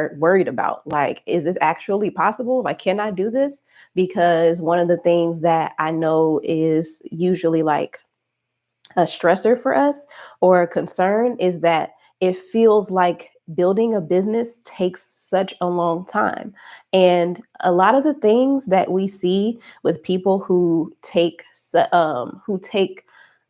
are worried about. Like, is this actually possible? Like, can I do this? Because one of the things that I know is usually like a stressor for us or a concern is that it feels like building a business takes such a long time. And a lot of the things that we see with people who take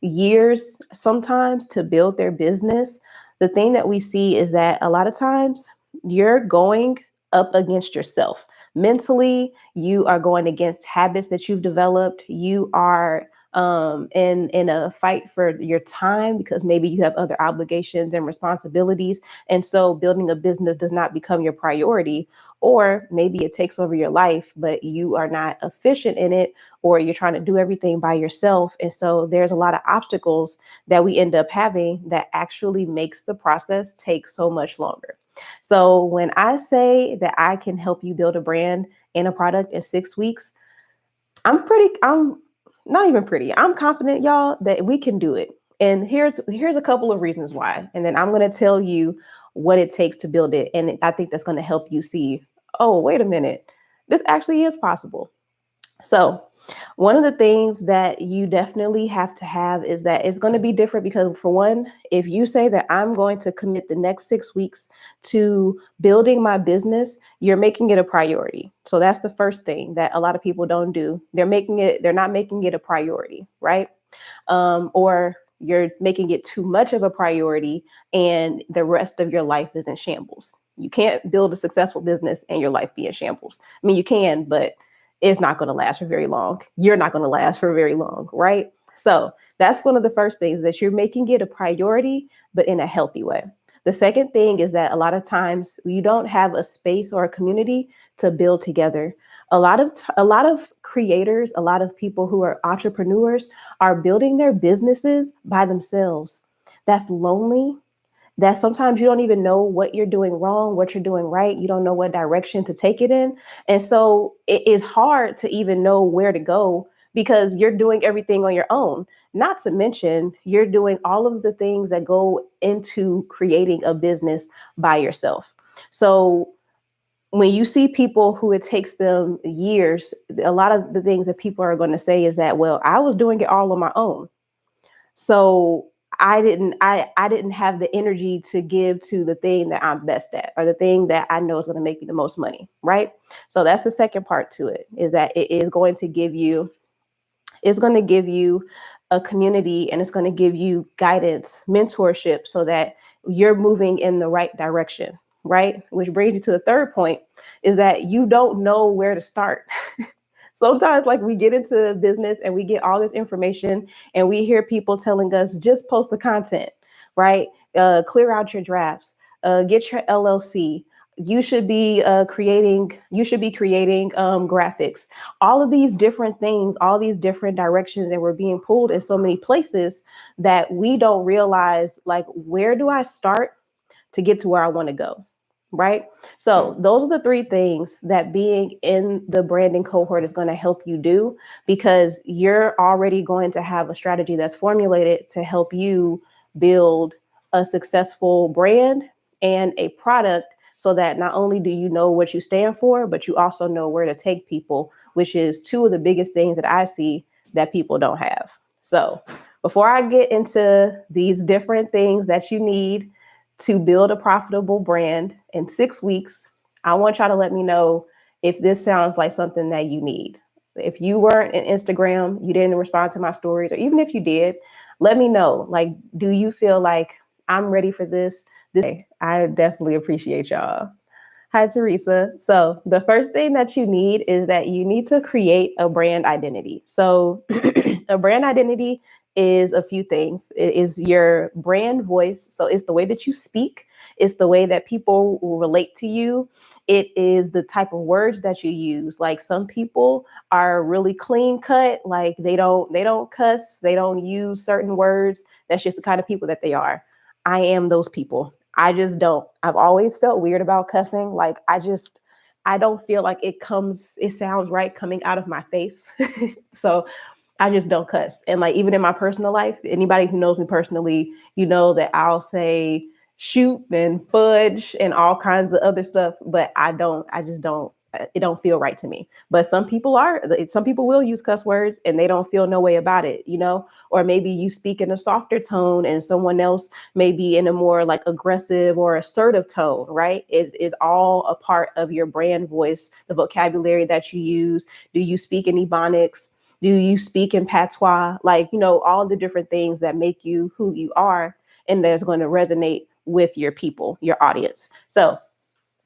years sometimes to build their business, the thing that we see is that a lot of times you're going up against yourself. Mentally, you are going against habits that you've developed. You are in a fight for your time because maybe you have other obligations and responsibilities. And so building a business does not become your priority, or maybe it takes over your life, but you are not efficient in it, or you're trying to do everything by yourself. And so there's a lot of obstacles that we end up having that actually makes the process take so much longer. So when I say that I can help you build a brand and a product in 6 weeks, I'm not even pretty. I'm confident, y'all, that we can do it. And here's a couple of reasons why. And then I'm going to tell you what it takes to build it. And I think that's going to help you see, oh, wait a minute, this actually is possible. So, one of the things that you definitely have to have is that it's going to be different because, for one, if you say that I'm going to commit the next 6 weeks to building my business, you're making it a priority. So, that's the first thing that a lot of people don't do. They're not making it a priority, right? Or you're making it too much of a priority and the rest of your life is in shambles. You can't build a successful business and your life be in shambles. I mean, you can, but it's not going to last for very long. You're not going to last for very long, right? So that's one of the first things, that you're making it a priority, but in a healthy way. The second thing is that a lot of times you don't have a space or a community to build together. A lot of creators, a lot of people who are entrepreneurs are building their businesses by themselves. That's lonely. That sometimes you don't even know what you're doing wrong, what you're doing right. You don't know what direction to take it in. And so it is hard to even know where to go because you're doing everything on your own. Not to mention, you're doing all of the things that go into creating a business by yourself. So when you see people who it takes them years, a lot of the things that people are going to say is that, well, I was doing it all on my own. So I didn't have the energy to give to the thing that I'm best at, or the thing that I know is going to make me the most money, right? So that's the second part to it, is that it's going to give you a community, and it's going to give you guidance, mentorship, so that you're moving in the right direction, right? Which brings you to the third point, is that you don't know where to start. Sometimes, like, we get into business and we get all this information and we hear people telling us, just post the content, right? Clear out your drafts, get your LLC. You should be creating graphics, all of these different things, all these different directions, and we're being pulled in so many places that we don't realize, like, where do I start to get to where I want to go? Right. So those are the three things that being in the branding cohort is going to help you do, because you're already going to have a strategy that's formulated to help you build a successful brand and a product, so that not only do you know what you stand for, but you also know where to take people, which is two of the biggest things that I see that people don't have. So before I get into these different things that you need to build a profitable brand in 6 weeks, I want y'all to let me know if this sounds like something that you need. If you weren't in Instagram, you didn't respond to my stories, or even if you did, let me know. Like, do you feel like I'm ready for this? I definitely appreciate y'all. Hi, Teresa. So the first thing that you need is that you need to create a brand identity. So a brand identity is a few things. It is your brand voice. So it's the way that you speak. It's the way that people will relate to you. It is the type of words that you use. Like, some people are really clean cut. Like, they don't cuss. They don't use certain words. That's just the kind of people that they are. I am those people. I just don't. I've always felt weird about cussing. Like, I don't feel like it sounds right coming out of my face. So I just don't cuss. And, like, even in my personal life, anybody who knows me personally, you know that I'll say shoot and fudge and all kinds of other stuff, but I just don't, it don't feel right to me. But some people will use cuss words and they don't feel no way about it, you know? Or maybe you speak in a softer tone and someone else may be in a more like aggressive or assertive tone, right? It is all a part of your brand voice, the vocabulary that you use. Do you speak in Ebonics? Do you speak in patois? Like, you know, all the different things that make you who you are and that's going to resonate with your people, your audience. So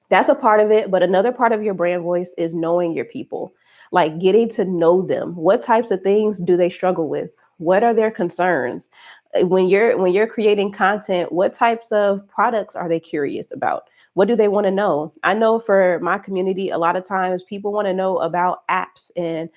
that's a part of it. But another part of your brand voice is knowing your people, like getting to know them. What types of things do they struggle with? What are their concerns? When you're creating content, what types of products are they curious about? What do they want to know? I know for my community, a lot of times people want to know about apps and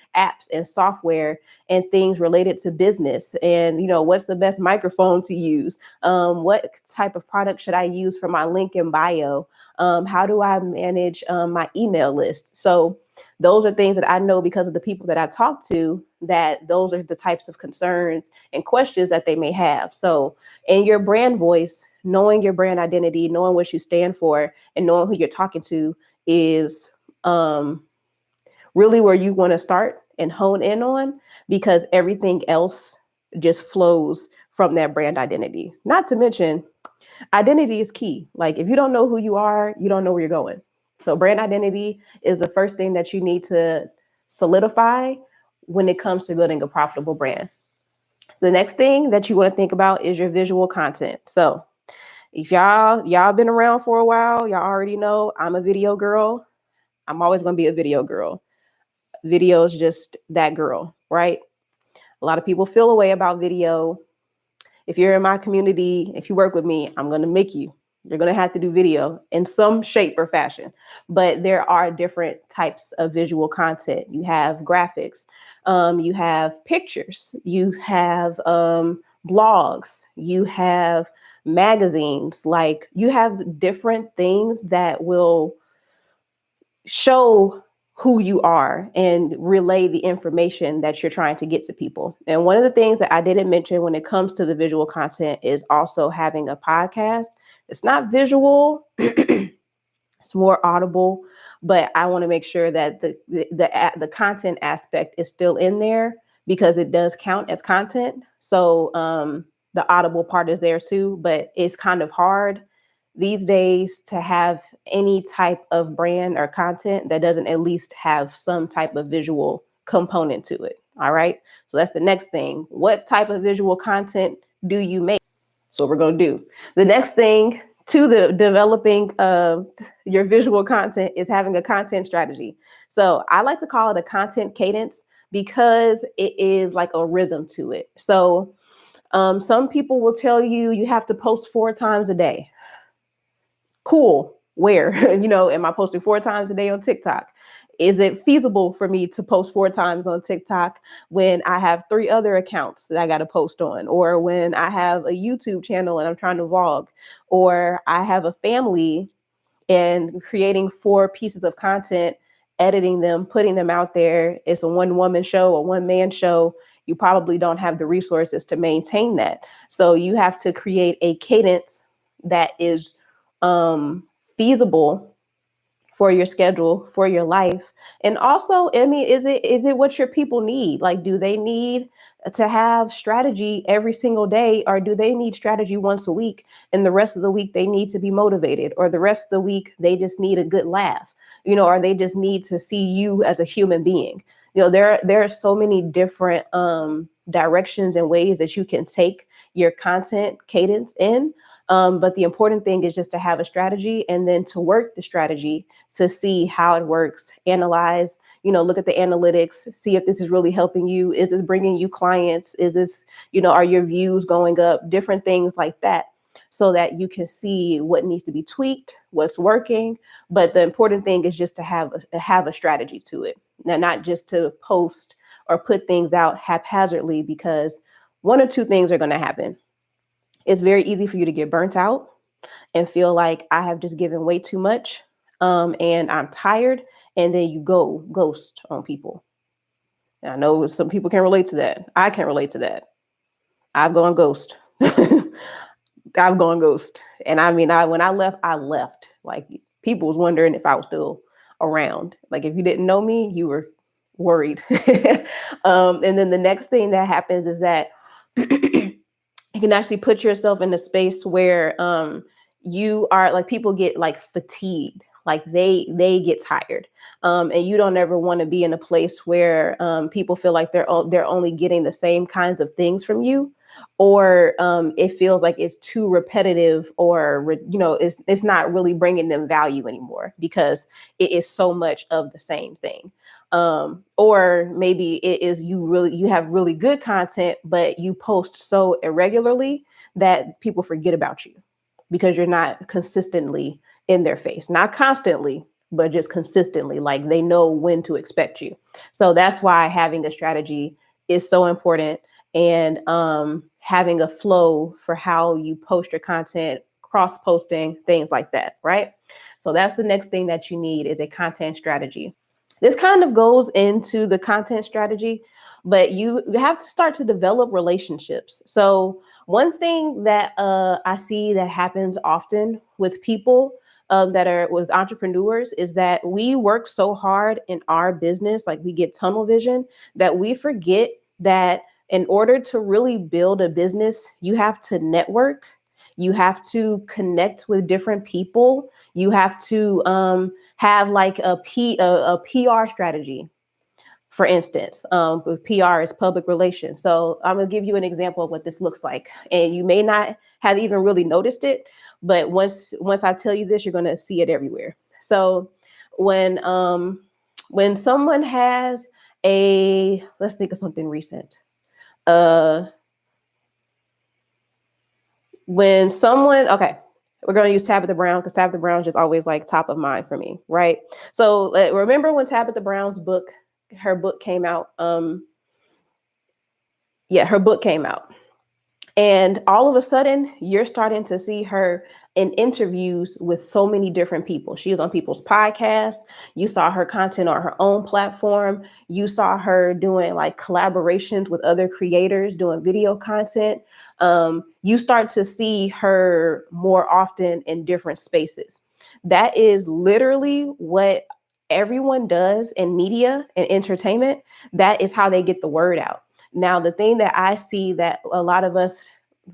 software and things related to business. And you know, what's the best microphone to use? What type of product should I use for my link in bio? How do I manage my email list? So those are things that I know because of the people that I talk to, that those are the types of concerns and questions that they may have. So in your brand voice, knowing your brand identity, knowing what you stand for, and knowing who you're talking to is really where you want to start and hone in on, because everything else just flows from that brand identity. Not to mention, identity is key. Like if you don't know who you are, you don't know where you're going. So brand identity is the first thing that you need to solidify when it comes to building a profitable brand. So the next thing that you want to think about is your visual content. So if y'all been around for a while, y'all already know I'm a video girl. I'm always going to be a video girl. Video is just that girl, right? A lot of people feel a way about video. If you're in my community, if you work with me, I'm going to make you. You're going to have to do video in some shape or fashion. But there are different types of visual content. You have graphics, you have pictures, you have blogs, you have magazines. Like you have different things that will show who you are and relay the information that you're trying to get to people. And one of the things that I didn't mention when it comes to the visual content is also having a podcast. It's not visual, it's more audible, but I want to make sure that the content aspect is still in there because it does count as content. So the audible part is there too, but it's kind of hard these days to have any type of brand or content that doesn't at least have some type of visual component to it. All right. So that's the next thing. What type of visual content do you make? So we're going to do the next thing to the developing of your visual content is having a content strategy. So I like to call it a content cadence because it is like a rhythm to it. So some people will tell you you have to post 4 times a day. Cool. Where? Am I posting 4 times a day on TikTok? Is it feasible for me to post 4 times on TikTok when I have 3 other accounts that I got to post on, or when I have a YouTube channel and I'm trying to vlog, or I have a family and creating 4 pieces of content, editing them, putting them out there? It's a one woman show, a one man show. You probably don't have the resources to maintain that. So you have to create a cadence that is feasible for your schedule, for your life. And also, I mean, is it what your people need? Like, do they need to have strategy every single day, or do they need strategy once a week and the rest of the week they need to be motivated, or the rest of the week they just need a good laugh, or they just need to see you as a human being? There are so many different directions and ways that you can take your content cadence in. But the important thing is just to have a strategy and then to work the strategy to see how it works, analyze, look at the analytics, see if this is really helping you. Is this bringing you clients? Is this, are your views going up? Different things like that, so that you can see what needs to be tweaked, what's working. But the important thing is just to have a strategy to it. Now, not just to post or put things out haphazardly, because one or two things are going to happen. It's very easy for you to get burnt out and feel like I have just given way too much, and I'm tired, and then you go ghost on people. And I know some people can relate to that. I can relate to that. I've gone ghost. I've gone ghost. And I mean, when I left, I left. Like people was wondering if I was still around. Like if you didn't know me, you were worried. And then the next thing that happens is that you can actually put yourself in a space where you are like people get like fatigued, like they get tired, and you don't ever want to be in a place where people feel like they're only getting the same kinds of things from you, or it feels like it's too repetitive, or it's not really bringing them value anymore because it is so much of the same thing. Or maybe it is you have really good content, but you post so irregularly that people forget about you because you're not consistently in their face, not constantly, but just consistently. Like they know when to expect you. So that's why having a strategy is so important, and having a flow for how you post your content, cross posting, things like that, right? So that's the next thing that you need is a content strategy. This kind of goes into the content strategy, but you have to start to develop relationships. So one thing that I see that happens often with people that are with entrepreneurs is that we work so hard in our business, like we get tunnel vision, that we forget that in order to really build a business, you have to network, you have to connect with different people, you have to have like a PR strategy. For instance, with PR is public relations. So I'm gonna give you an example of what this looks like, and you may not have even really noticed it, but once I tell you this, you're gonna see it everywhere. So when someone has let's think of something recent. Uh, when someone okay, we're going to use Tabitha Brown because Tabitha Brown is just always like top of mind for me, right? So remember when Tabitha Brown's her book came out. Her book came out. And all of a sudden, you're starting to see her in interviews with so many different people. She was on people's podcasts. You saw her content on her own platform. You saw her doing like collaborations with other creators, doing video content. You start to see her more often in different spaces. That is literally what everyone does in media and entertainment. That is how they get the word out. Now, the thing that I see that a lot of us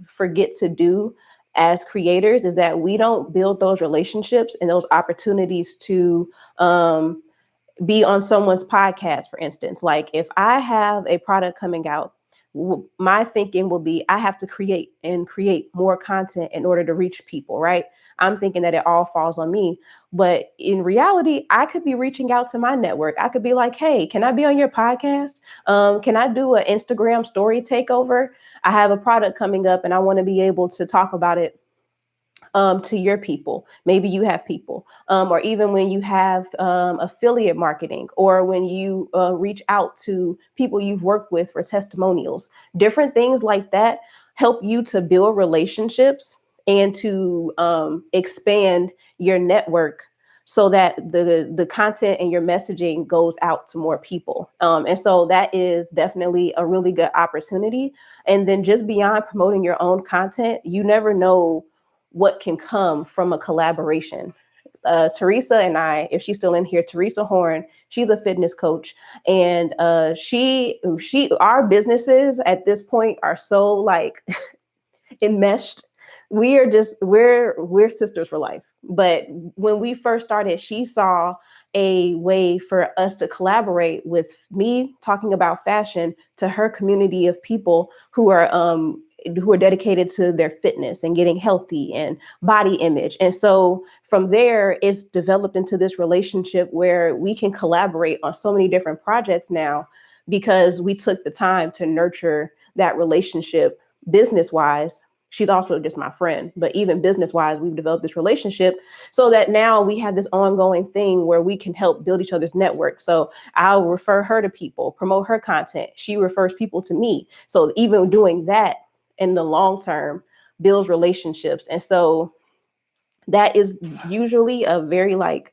forget to do as creators is that we don't build those relationships and those opportunities to be on someone's podcast, for instance. Like if I have a product coming out, my thinking will be I have to create more content in order to reach people, right? I'm thinking that it all falls on me. But in reality, I could be reaching out to my network. I could be like, hey, can I be on your podcast? Can I do an Instagram story takeover? I have a product coming up and I want to be able to talk about it to your people. Maybe you have people, or even when you have affiliate marketing, or when you reach out to people you've worked with for testimonials, different things like that help you to build relationships and to expand your network so that the content and your messaging goes out to more people. And so that is definitely a really good opportunity. And then just beyond promoting your own content, you never know what can come from a collaboration. Teresa and I, if she's still in here, Teresa Horn, she's a fitness coach, and our businesses at this point are so like enmeshed. We're sisters for life. But when we first started, she saw a way for us to collaborate with me talking about fashion to her community of people who are dedicated to their fitness and getting healthy and body image. And so from there, it's developed into this relationship where we can collaborate on so many different projects now because we took the time to nurture that relationship business wise. She's also just my friend, but even business wise, we've developed this relationship so that now we have this ongoing thing where we can help build each other's network. So I'll refer her to people, promote her content. She refers people to me. So even doing that in the long term builds relationships. And so that is usually a very like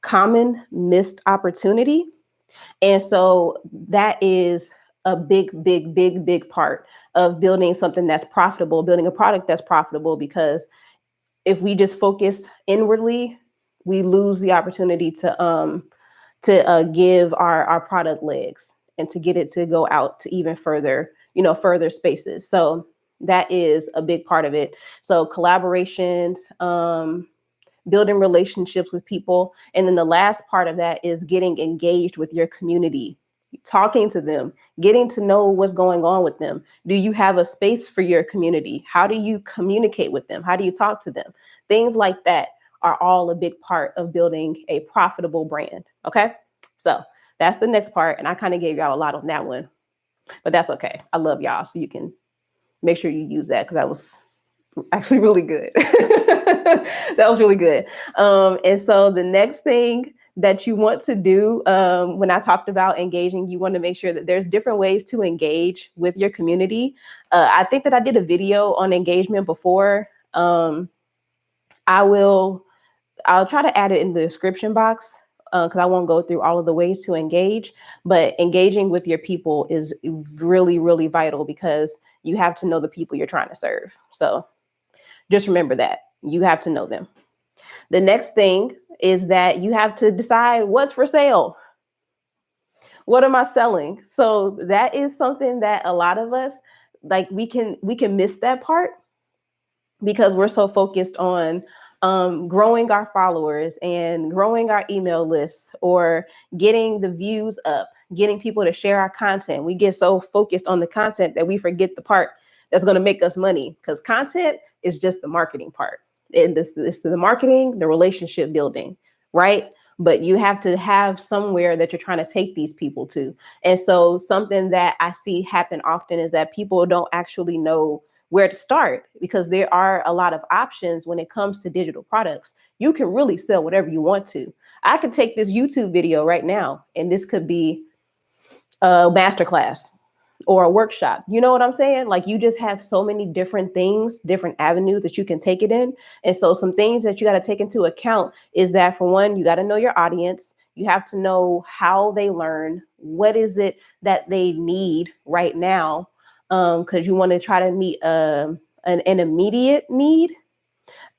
common missed opportunity. And so that is a big part of building something that's profitable, building a product that's profitable, because if we just focus inwardly, we lose the opportunity to give our product legs and to get it to go out to even further, further spaces. So that is a big part of it. So collaborations, building relationships with people. And then the last part of that is getting engaged with your community, talking to them, getting to know what's going on with them. Do you have a space for your community? How do you communicate with them? How do you talk to them? Things like that are all a big part of building a profitable brand. Okay. So that's the next part. And I kind of gave y'all a lot on that one, but that's okay. I love y'all. So you can make sure you use that, because that was actually really good. That was really good. And so the next thing that you want to do, when I talked about engaging, you want to make sure that there's different ways to engage with your community. I think that I did a video on engagement before. I'll try to add it in the description box, because I won't go through all of the ways to engage, but engaging with your people is really, really vital, because you have to know the people you're trying to serve. So just remember that you have to know them. The next thing is that you have to decide what's for sale. What am I selling? So that is something that a lot of us, like, we can miss that part, because we're so focused on growing our followers and growing our email lists, or getting the views up, getting people to share our content. We get so focused on the content that we forget the part that's going to make us money, because content is just the marketing part. And this is the marketing, the relationship building, right? But you have to have somewhere that you're trying to take these people to. And so something that I see happen often is that people don't actually know where to start, because there are a lot of options when it comes to digital products. You can really sell whatever you want to. I could take this YouTube video right now, and this could be a masterclass or a workshop. You know what I'm saying? Like, you just have so many different things, different avenues that you can take it in. And so some things that you got to take into account is that, for one, you got to know your audience. You have to know how they learn. What is it that they need right now? Because you want to try to meet an immediate need.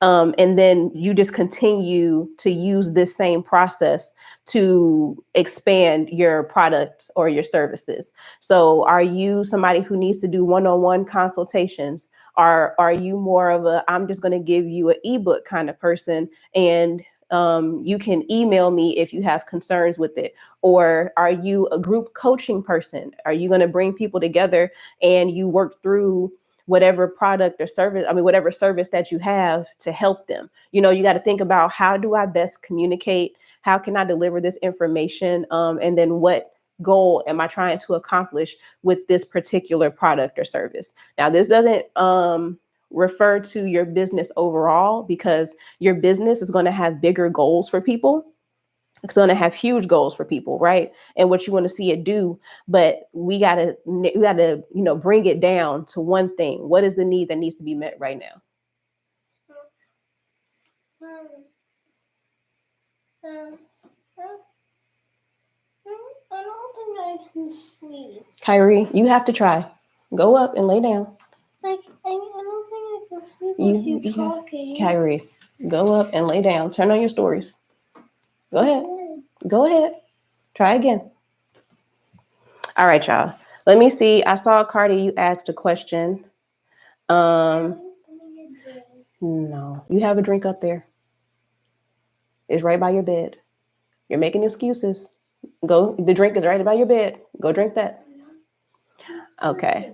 And then you just continue to use this same process to expand your product or your services. So are you somebody who needs to do one-on-one consultations? Are you more of a, I'm just going to give you an ebook kind of person, and you can email me if you have concerns with it? Or are you a group coaching person? Are you going to bring people together and you work through whatever product or service, whatever service that you have to help them? You got to think about, how do I best communicate? How can I deliver this information? And then what goal am I trying to accomplish with this particular product or service? Now, this doesn't refer to your business overall, because your business is going to have bigger goals for people. It's going to have huge goals for people, right? And what you want to see it do. But we gotta bring it down to one thing. What is the need that needs to be met right now? I don't think I can sleep. Kyrie, you have to try. Go up and lay down. I don't think I can sleep with you talking. Kyrie, go up and lay down. Turn on your stories. Go ahead. Go ahead. Try again. All right, y'all. Let me see. I saw, Cardi, you asked a question. No, you have a drink up there. It's right by your bed. You're making excuses. Go. The drink is right by your bed. Go drink that. Okay.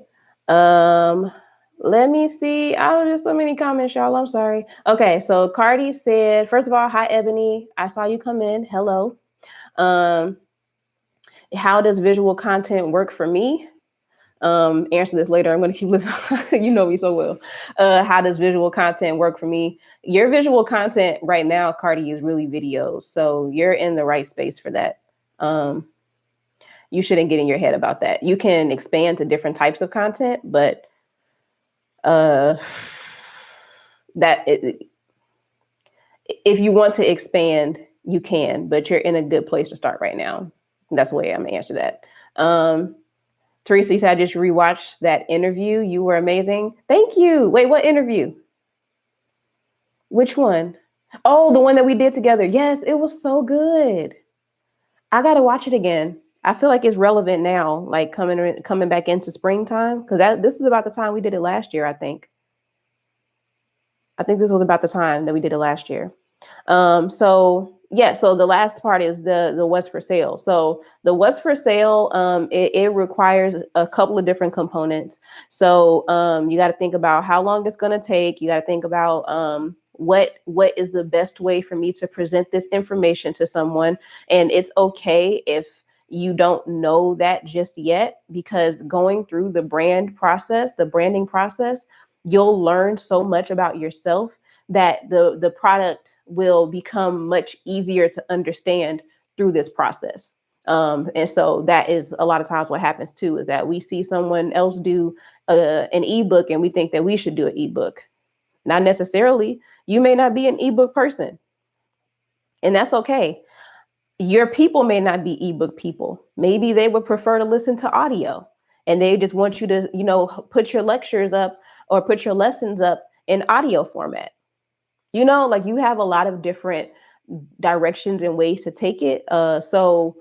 Let me see. There's so many comments, y'all. I'm sorry. Okay, so Cardi said, first of all, hi, Ebony. I saw you come in. Hello. How does visual content work for me? Answer this later. I'm going to keep listening. You know me so well. How does visual content work for me? Your visual content right now, Cardi, is really videos. So you're in the right space for that. You shouldn't get in your head about that. You can expand to different types of content, but if you want to expand, you can, but you're in a good place to start right now. That's the way I'm gonna answer that. Teresa, you said I just rewatched that interview. You were amazing. Thank you. Wait, what interview? Which one? Oh, the one that we did together. Yes, it was so good. I gotta watch it again. I feel like it's relevant now, like coming back into springtime, because this is about the time we did it last year. I think. I think this was about the time that we did it last year. So yeah, so the last part is the what's for sale. So the what's for sale, it requires a couple of different components. So you got to think about how long it's going to take. You got to think about what is the best way for me to present this information to someone. And it's okay if you don't know that just yet, because going through the branding process, you'll learn so much about yourself that the product will become much easier to understand through this process. And so that is a lot of times what happens too, is that we see someone else do an ebook and we think that we should do an ebook. Not necessarily. You may not be an ebook person, and that's okay. Your people may not be ebook people. Maybe they would prefer to listen to audio, and they just want you to, put your lectures up or put your lessons up in audio format. Like you have a lot of different directions and ways to take it. So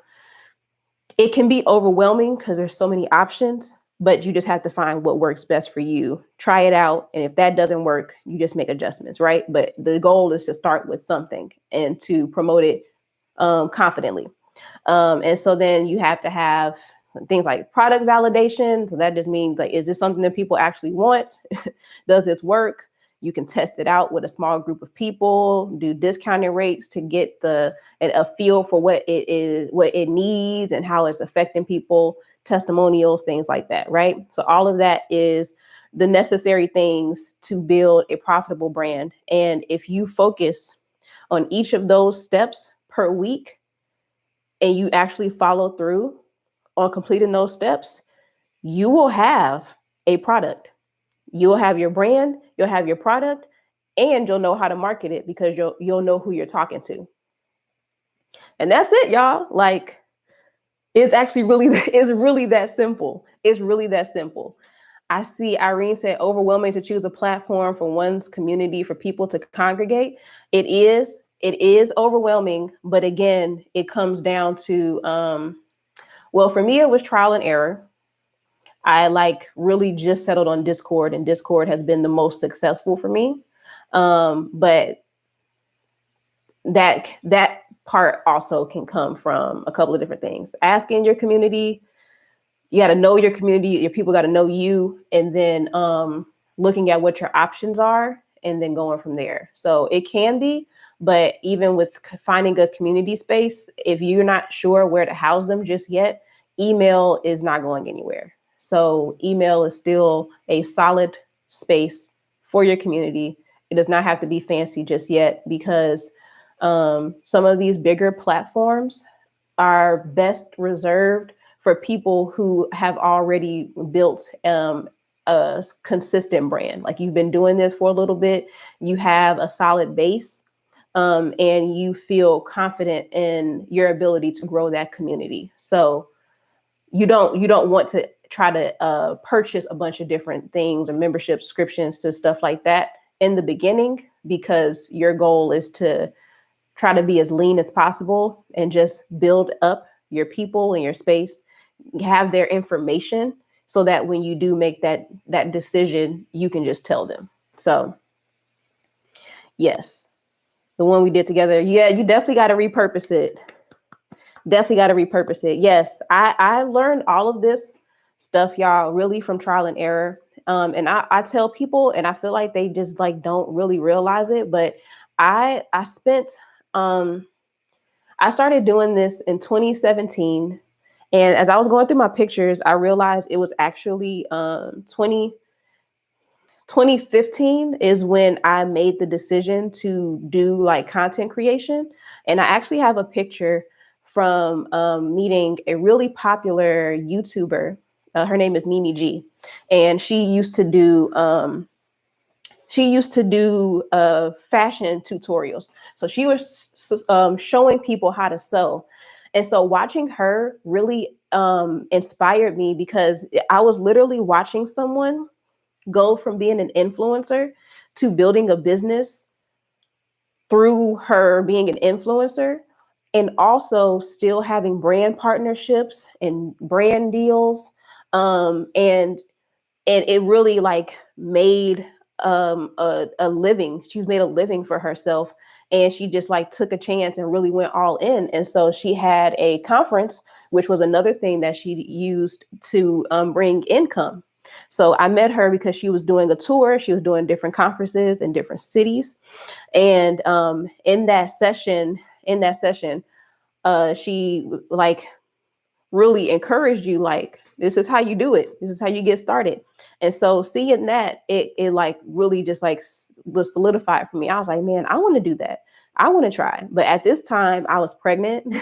it can be overwhelming because there's so many options, but you just have to find what works best for you. Try it out. And if that doesn't work, you just make adjustments, right? But the goal is to start with something and to promote it confidently. And so then you have to have things like product validation. So that just means, like, is this something that people actually want? Does this work? You can test it out with a small group of people, do discounted rates to get a feel for what it is, what it needs, and how it's affecting people, testimonials, things like that, right? So all of that is the necessary things to build a profitable brand. And if you focus on each of those steps per week, and you actually follow through on completing those steps, you will have a product. You'll have your brand, you'll have your product, and you'll know how to market it because you'll know who you're talking to. And that's it, y'all. Like, it's actually really that simple. It's really that simple. I see Irene said overwhelming to choose a platform for one's community for people to congregate. It is overwhelming, but again, it comes down to well, for me, it was trial and error. I really just settled on Discord, and Discord has been the most successful for me. But that part also can come from a couple of different things. Asking your community, you got to know your community, your people got to know you, and then looking at what your options are and then going from there. So it can be, but even with finding a community space, if you're not sure where to house them just yet, email is not going anywhere. So email is still a solid space for your community. It does not have to be fancy just yet, because some of these bigger platforms are best reserved for people who have already built a consistent brand. Like, you've been doing this for a little bit, you have a solid base, and you feel confident in your ability to grow that community. So you don't want to try to purchase a bunch of different things or membership subscriptions to stuff like that in the beginning, because your goal is to try to be as lean as possible and just build up your people and your space, have their information, so that when you do make that decision, you can just tell them. So yes, the one we did together, yeah, you definitely got to repurpose it. Definitely got to repurpose it. Yes, I learned all of this stuff, y'all, really from trial and error. And I tell people, and I feel like they just don't really realize it, but I spent I started doing this in 2017. And as I was going through my pictures, I realized it was actually 2015 is when I made the decision to do content creation. And I actually have a picture from meeting a really popular YouTuber. Her name is Mimi G. And she used to do fashion tutorials. So she was showing people how to sew. And so watching her really inspired me because I was literally watching someone go from being an influencer to building a business through her being an influencer, and also still having brand partnerships and brand deals. And it really like made a living. She's made a living for herself, and she just like took a chance and really went all in. And so she had a conference, which was another thing that she used to bring income. So I met her because she was doing a tour. She was doing different conferences in different cities, and in that session, she like really encouraged you, like, this is how you do it, this is how you get started. And so seeing that, it like really just like was solidified for me. I was like, man, I want to do that, I want to try. But at this time I was pregnant.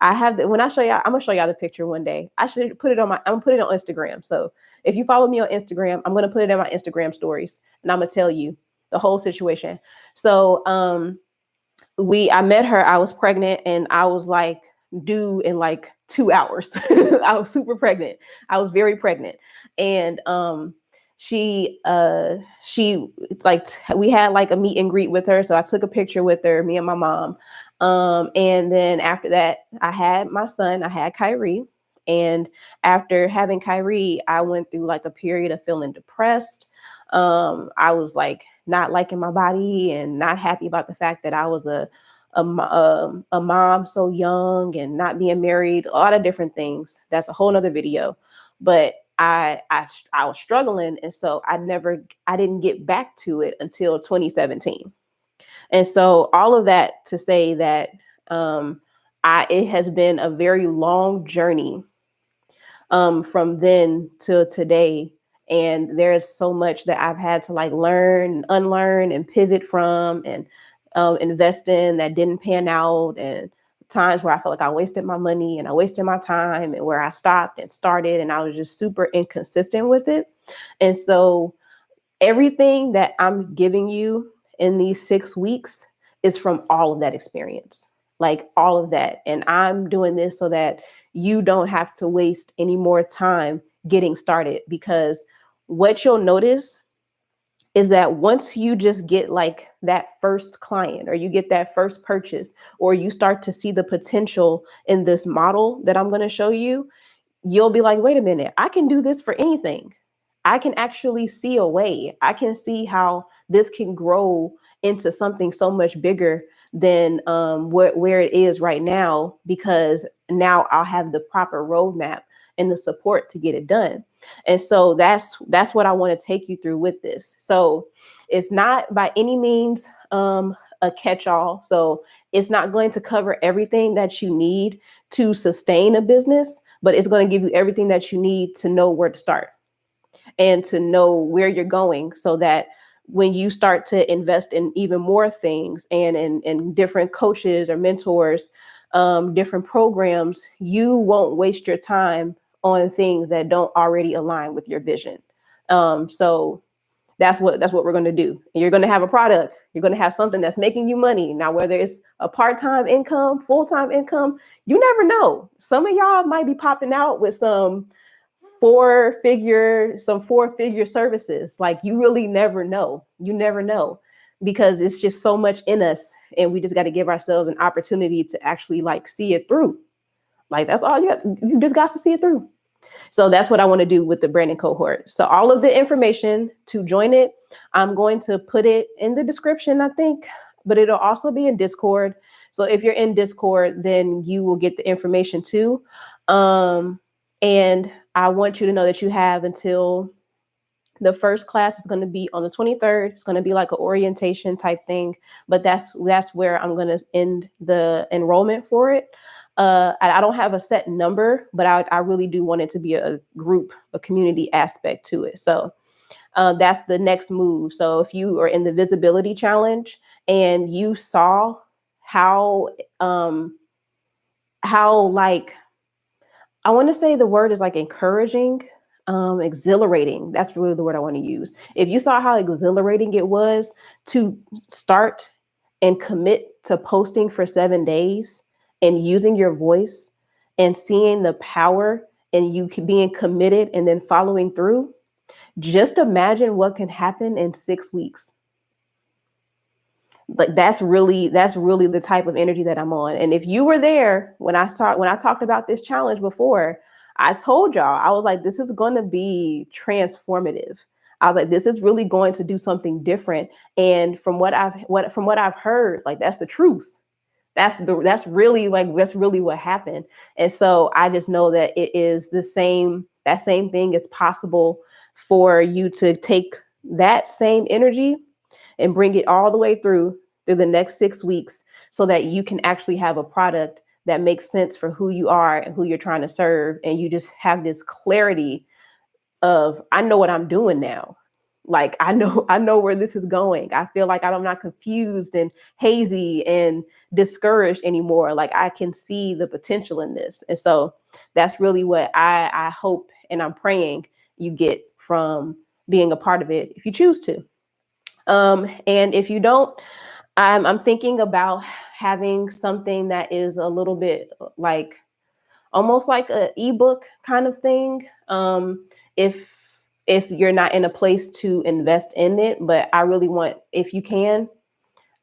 I have when I show y'all, I'm gonna show y'all the picture one day. I should put it on I'm gonna put it on Instagram. So if you follow me on Instagram, I'm gonna put it in my Instagram stories, and I'm gonna tell you the whole situation. So I met her, I was pregnant, and I was like due in like 2 hours. I was super pregnant. I was very pregnant. And she like we had like a meet and greet with her. So I took a picture with her, me and my mom. And then after that, I had my son, I had Kyrie. And after having Kyrie, I went through like a period of feeling depressed. I was like not liking my body and not happy about the fact that I was a mom so young and not being married, a lot of different things. That's a whole nother video. But I was struggling, and so I didn't get back to it until 2017. And so all of that to say that it has been a very long journey from then till today. And there's so much that I've had to like learn, unlearn, and pivot from, and invest in that didn't pan out, and times where I felt like I wasted my money and I wasted my time, and where I stopped and started, and I was just super inconsistent with it. And so everything that I'm giving you in these 6 weeks is from all of that experience, like all of that. And I'm doing this so that you don't have to waste any more time getting started, because what you'll notice is that once you just get like that first client, or you get that first purchase, or you start to see the potential in this model that I'm going to show you, you'll be like, wait a minute, I can do this for anything. I can actually see a way. I can see how this can grow into something so much bigger than where it is right now, because now I'll have the proper roadmap and the support to get it done. And so that's what I want to take you through with this. So it's not by any means a catch-all. So it's not going to cover everything that you need to sustain a business, but it's going to give you everything that you need to know where to start and to know where you're going, so that when you start to invest in even more things, and in different coaches or mentors, different programs, you won't waste your time on things that don't already align with your vision. So that's what we're going to do. And you're going to have a product. You're going to have something that's making you money. Now, whether it's a part-time income, full-time income, you never know. Some of y'all might be popping out with some four-figure services. Like, you really never know. You never know, because it's just so much in us, and we just got to give ourselves an opportunity to actually like see it through. Like, that's all you just got to see it through. So that's what I want to do with the branding cohort. So all of the information to join it, I'm going to put it in the description, I think, but it'll also be in Discord. So if you're in Discord, then you will get the information too. And I want you to know that you have until the first class is going to be on the 23rd. It's going to be like an orientation type thing, but that's where I'm going to end the enrollment for it. I don't have a set number, but I really do want it to be a group, a community aspect to it. So that's the next move. So if you are in the visibility challenge and you saw how like, I want to say the word is like encouraging, exhilarating. That's really the word I want to use. If you saw how exhilarating it was to start and commit to posting for 7 days and using your voice and seeing the power and you being committed and then following through, just imagine what can happen in 6 weeks. Like that's really the type of energy that I'm on. And if you were there when I talked about this challenge before, I told y'all, I was like, this is going to be transformative. I was like, this is really going to do something different. And from what I've heard, like that's the truth. That's really what happened. And so I just know that it is that same thing is possible for you to take that same energy and bring it all the way through the next 6 weeks so that you can actually have a product that makes sense for who you are and who you're trying to serve. And you just have this clarity of, I know what I'm doing now. Like I know where this is going. I feel like I'm not confused and hazy and discouraged anymore. Like I can see the potential in this. And so that's really what I hope and I'm praying you get from being a part of it if you choose to. And if you don't, I'm thinking about having something that is a little bit like almost like a ebook kind of thing. If you're not in a place to invest in it, but I really want, if you can,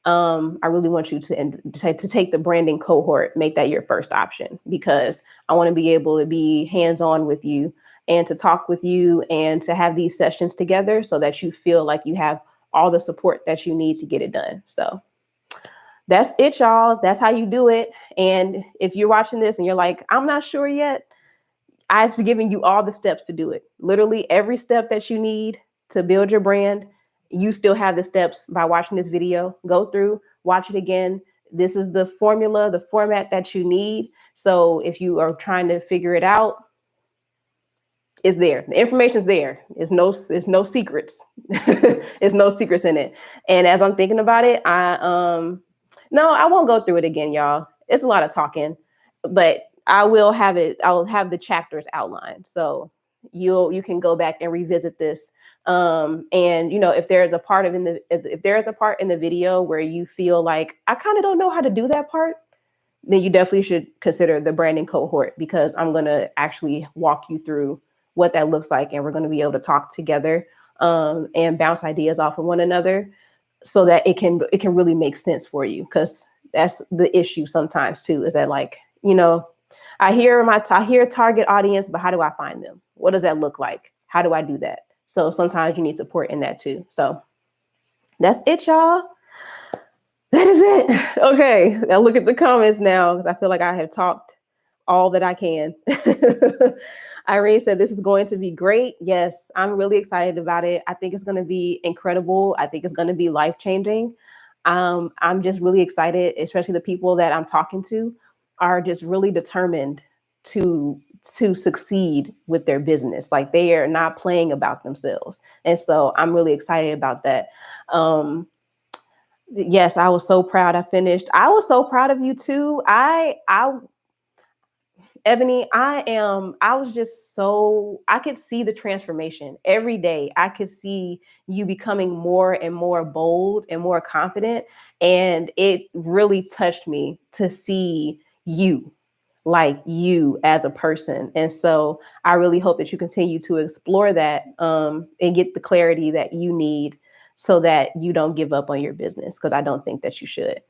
I really want you to take the branding cohort, make that your first option, because I want to be able to be hands on with you and to talk with you and to have these sessions together so that you feel like you have all the support that you need to get it done. So that's it, y'all. That's how you do it. And if you're watching this and you're like, I'm not sure yet, I've given you all the steps to do it. Literally every step that you need to build your brand, you still have the steps by watching this video. Go through, watch it again. This is the formula, the format that you need. So if you are trying to figure it out, it's there. The information's there. It's no secrets. It's no secrets in it. And as I'm thinking about it, no, I won't go through it again, y'all. It's a lot of talking, but I will have it. I'll have the chapters outlined, so you can go back and revisit this. And if there's a part in the video where you feel like I kind of don't know how to do that part, then you definitely should consider the branding cohort, because I'm going to actually walk you through what that looks like, and we're going to be able to talk together and bounce ideas off of one another so that it can really make sense for you. Because that's the issue sometimes too, is that like, I hear target audience, but how do I find them? What does that look like? How do I do that? So sometimes you need support in that too. So that's it, y'all. That is it. Okay, now look at the comments now, because I feel like I have talked all that I can. Irene said, this is going to be great. Yes, I'm really excited about it. I think it's going to be incredible. I think it's going to be life-changing. I'm just really excited, especially the people that I'm talking to are just really determined to succeed with their business. Like they are not playing about themselves. And so I'm really excited about that. Yes, I was so proud I finished. I was so proud of you too. Ebony, I was just I could see the transformation every day. I could see you becoming more and more bold and more confident. And it really touched me to see you, like you as a person. And so I really hope that you continue to explore that and get the clarity that you need so that you don't give up on your business, because I don't think that you should.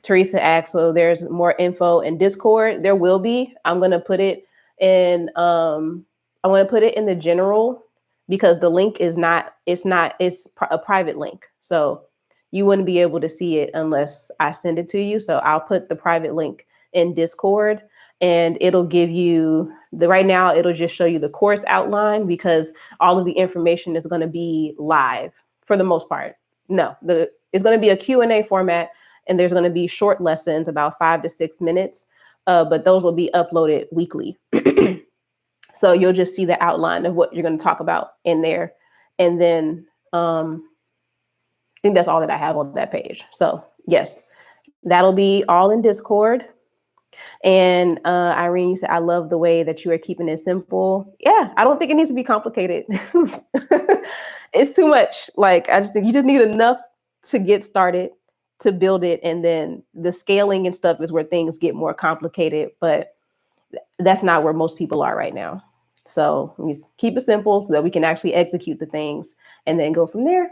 Teresa asks, so there's more info in Discord. There will be. I'm going to put it in the general, because the link is it's a private link. So you wouldn't be able to see it unless I send it to you. So I'll put the private link in Discord, and it'll give you right now, it'll just show you the course outline, because all of the information is going to be live for the most part. No, it's going to be a Q&A format, and there's going to be short lessons, about 5 to 6 minutes, but those will be uploaded weekly. So you'll just see the outline of what you're going to talk about in there. And then I think that's all that I have on that page. So yes, that'll be all in Discord. And Irene, you said, I love the way that you are keeping it simple. Yeah, I don't think it needs to be complicated. It's too much. Like, I just think you just need enough to get started. to build it. And then the scaling and stuff is where things get more complicated, but that's not where most people are right now. So we just keep it simple so that we can actually execute the things and then go from there.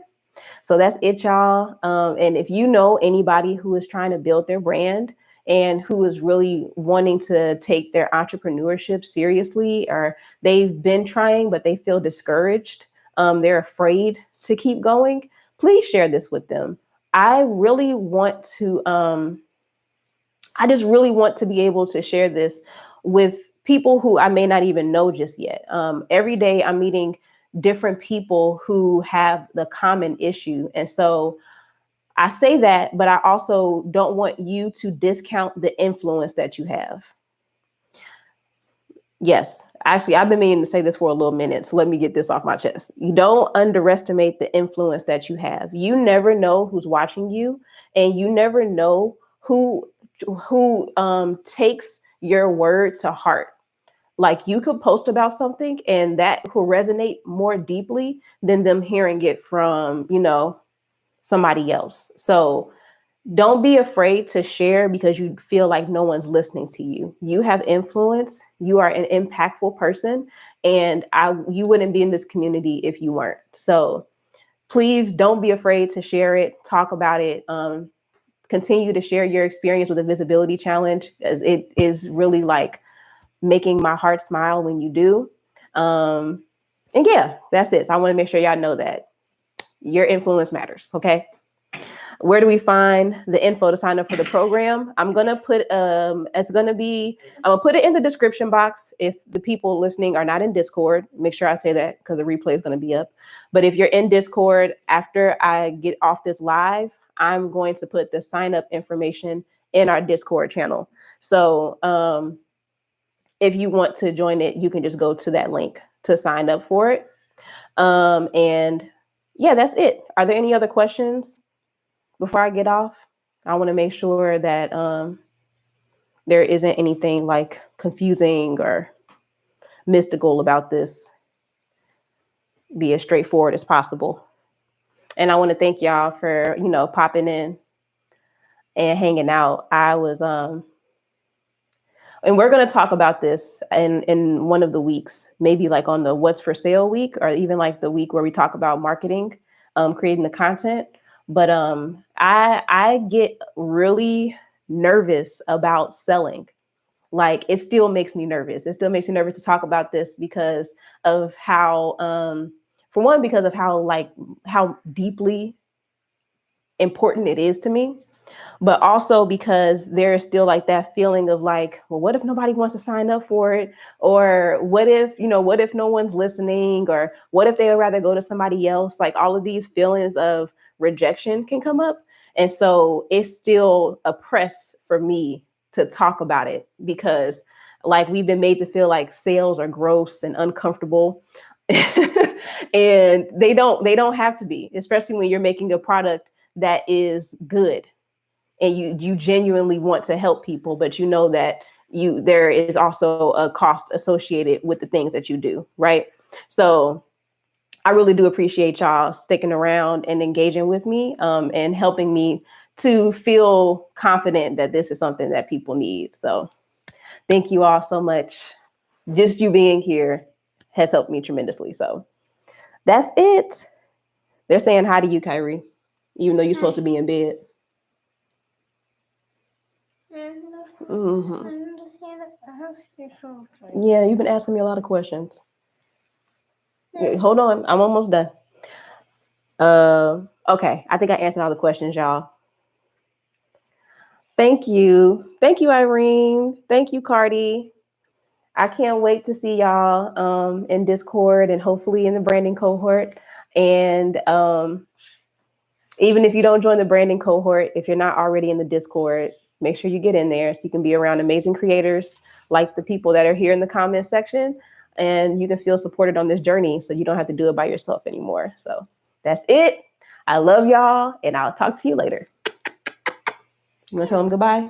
So that's it, y'all. And if you know anybody who is trying to build their brand and who is really wanting to take their entrepreneurship seriously, or they've been trying, but they feel discouraged, they're afraid to keep going, please share this with them. I really want to, I just really want to be able to share this with people who I may not even know just yet. Every day I'm meeting different people who have the common issue. And so I say that, but I also don't want you to discount the influence that you have. Yes, actually, I've been meaning to say this for a little minute, so let me get this off my chest. You don't underestimate the influence that you have. You never know who's watching you, and you never know who takes your word to heart. Like, you could post about something and that will resonate more deeply than them hearing it from, somebody else. So don't be afraid to share because you feel like no one's listening to you. You have influence. You are an impactful person, and you wouldn't be in this community if you weren't. So please don't be afraid to share it, talk about it. Continue to share your experience with the visibility challenge, as it is really like making my heart smile when you do. And yeah, that's it. So I want to make sure y'all know that your influence matters. Okay. Where do we find the info to sign up for the program? I'm gonna put I'm gonna put it in the description box. If the people listening are not in Discord, make sure I say that because the replay is gonna be up. But if you're in Discord, after I get off this live, I'm going to put the sign up information in our Discord channel. So if you want to join it, you can just go to that link to sign up for it. And yeah, that's it. Are there any other questions before I get off? I want to make sure that there isn't anything like confusing or mystical about this. Be as straightforward as possible. And I want to thank y'all for, popping in and hanging out. I was and we're going to talk about this in one of the weeks, maybe like on the What's for Sale week, or even like the week where we talk about marketing, creating the content. But I get really nervous about selling. Like, it still makes me nervous. It still makes me nervous to talk about this because of how, for one, because of how deeply important it is to me. But also because there's still like that feeling of like, well, what if nobody wants to sign up for it? Or what if no one's listening? Or what if they would rather go to somebody else? Like, all of these feelings of rejection can come up. And so it's still a press for me to talk about it because like we've been made to feel like sales are gross and uncomfortable. And they don't have to be, especially when you're making a product that is good. And you genuinely want to help people, but you know that there is also a cost associated with the things that you do, right? So I really do appreciate y'all sticking around and engaging with me, and helping me to feel confident that this is something that people need. So thank you all so much. Just you being here has helped me tremendously. So that's it. They're saying hi to you, Kyrie, even though you're supposed to be in bed. Mm-hmm. I'm just gonna ask you something. Yeah, you've been asking me a lot of questions. Yeah, hold on, I'm almost done. Okay, I think I answered all the questions, y'all. Thank you, Irene. Thank you, Cardi. I can't wait to see y'all in Discord and hopefully in the branding cohort. And even if you don't join the branding cohort, if you're not already in the Discord, make sure you get in there so you can be around amazing creators like the people that are here in the comment section, and you can feel supported on this journey so you don't have to do it by yourself anymore. So that's it. I love y'all, and I'll talk to you later. You want to tell them goodbye?